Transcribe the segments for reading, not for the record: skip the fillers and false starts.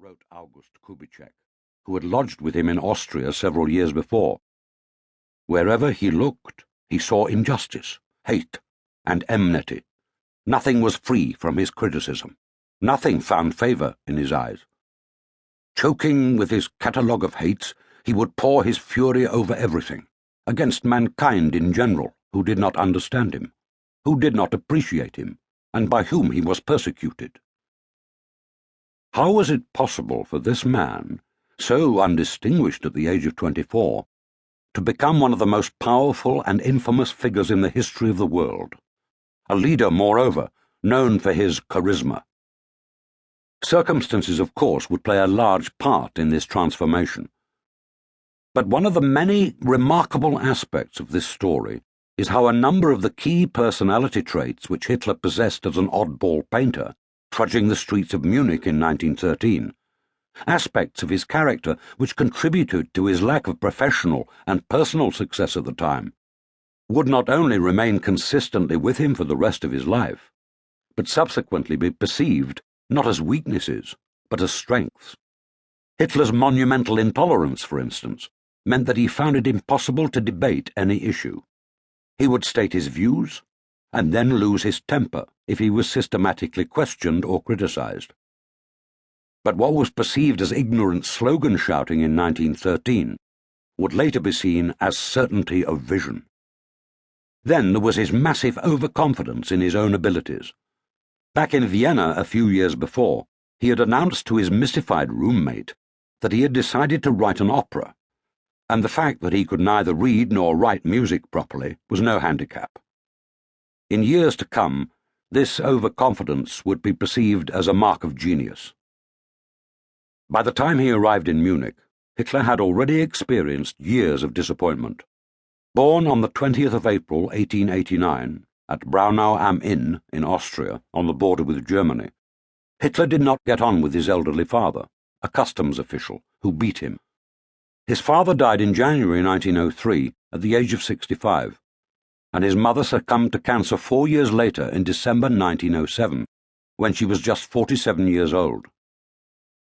wrote August Kubitschek, who had lodged with him in Austria several years before. Wherever he looked, he saw injustice, hate, and enmity. Nothing was free from his criticism. Nothing found favour in his eyes. Choking with his catalogue of hates, he would pour his fury over everything, against mankind in general, who did not understand him, who did not appreciate him, and by whom he was persecuted. How was it possible for this man, so undistinguished at the age of 24, to become one of the most powerful and infamous figures in the history of the world? A leader, moreover, known for his charisma. Circumstances, of course, would play a large part in this transformation. But one of the many remarkable aspects of this story is how a number of the key personality traits which Hitler possessed as an oddball painter, trudging the streets of Munich in 1913, aspects of his character which contributed to his lack of professional and personal success at the time, would not only remain consistently with him for the rest of his life, but subsequently be perceived not as weaknesses, but as strengths. Hitler's monumental intolerance, for instance, meant that he found it impossible to debate any issue. He would state his views, and then lose his temper if he was systematically questioned or criticized. But what was perceived as ignorant slogan shouting in 1913 would later be seen as certainty of vision. Then there was his massive overconfidence in his own abilities. Back in Vienna a few years before, he had announced to his mystified roommate that he had decided to write an opera, and the fact that he could neither read nor write music properly was no handicap. In years to come, this overconfidence would be perceived as a mark of genius. By the time he arrived in Munich, Hitler had already experienced years of disappointment. Born on the 20th of April 1889 at Braunau am Inn in Austria, on the border with Germany, Hitler did not get on with his elderly father, a customs official, who beat him. His father died in January 1903 at the age of 65, and his mother succumbed to cancer 4 years later in December 1907, when she was just 47 years old.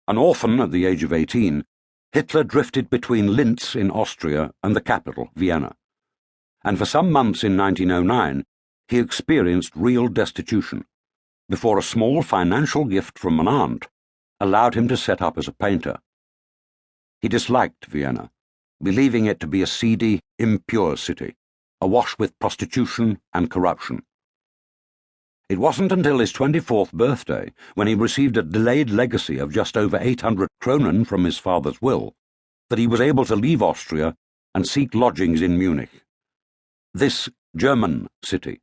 An orphan at the age of 18, Hitler drifted between Linz in Austria and the capital, Vienna, and for some months in 1909 he experienced real destitution, before a small financial gift from an aunt allowed him to set up as a painter. He disliked Vienna, believing it to be a seedy, impure city, awash with prostitution and corruption. It wasn't until his 24th birthday, when he received a delayed legacy of just over 800 kronen from his father's will, that he was able to leave Austria and seek lodgings in Munich. This German city,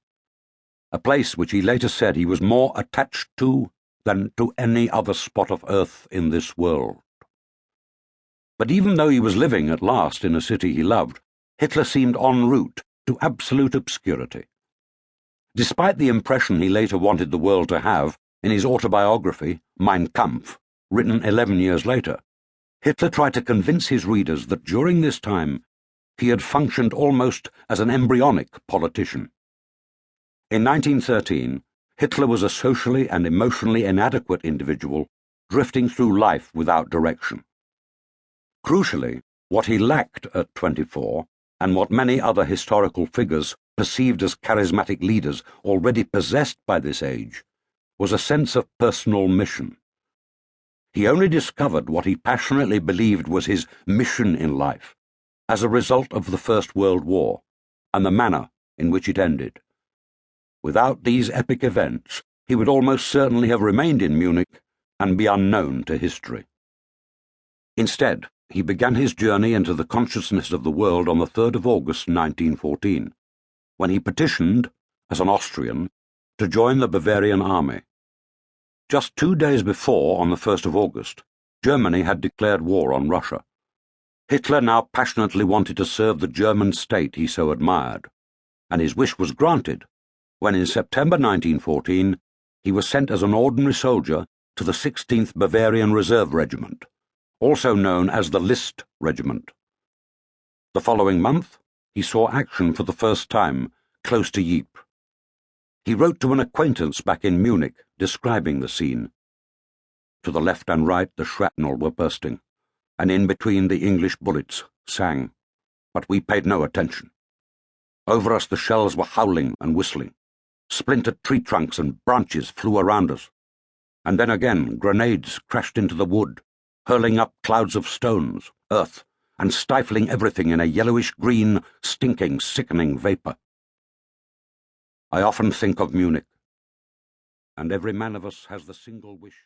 a place which he later said he was more attached to than to any other spot of earth in this world. But even though he was living at last in a city he loved, Hitler seemed en route to absolute obscurity. Despite the impression he later wanted the world to have in his autobiography, Mein Kampf, written 11 years later, Hitler tried to convince his readers that during this time he had functioned almost as an embryonic politician. In 1913, Hitler was a socially and emotionally inadequate individual drifting through life without direction. Crucially, what he lacked at 24, and what many other historical figures perceived as charismatic leaders already possessed by this age, was a sense of personal mission. He only discovered what he passionately believed was his mission in life as a result of the First World War and the manner in which it ended. Without these epic events, he would almost certainly have remained in Munich and be unknown to history. Instead, he began his journey into the consciousness of the world on the 3rd of August 1914, when he petitioned, as an Austrian, to join the Bavarian army. Just 2 days before, on the 1st of August, Germany had declared war on Russia. Hitler now passionately wanted to serve the German state he so admired, and his wish was granted when in September 1914 he was sent as an ordinary soldier to the 16th Bavarian Reserve Regiment, also known as the List Regiment. The following month, he saw action for the first time close to Ypres. He wrote to an acquaintance back in Munich describing the scene. To the left and right the shrapnel were bursting, and in between the English bullets sang, but we paid no attention. Over us the shells were howling and whistling. Splintered tree trunks and branches flew around us, and then again grenades crashed into the wood, hurling up clouds of stones, earth, and stifling everything in a yellowish-green, stinking, sickening vapour. I often think of Munich, and every man of us has the single wish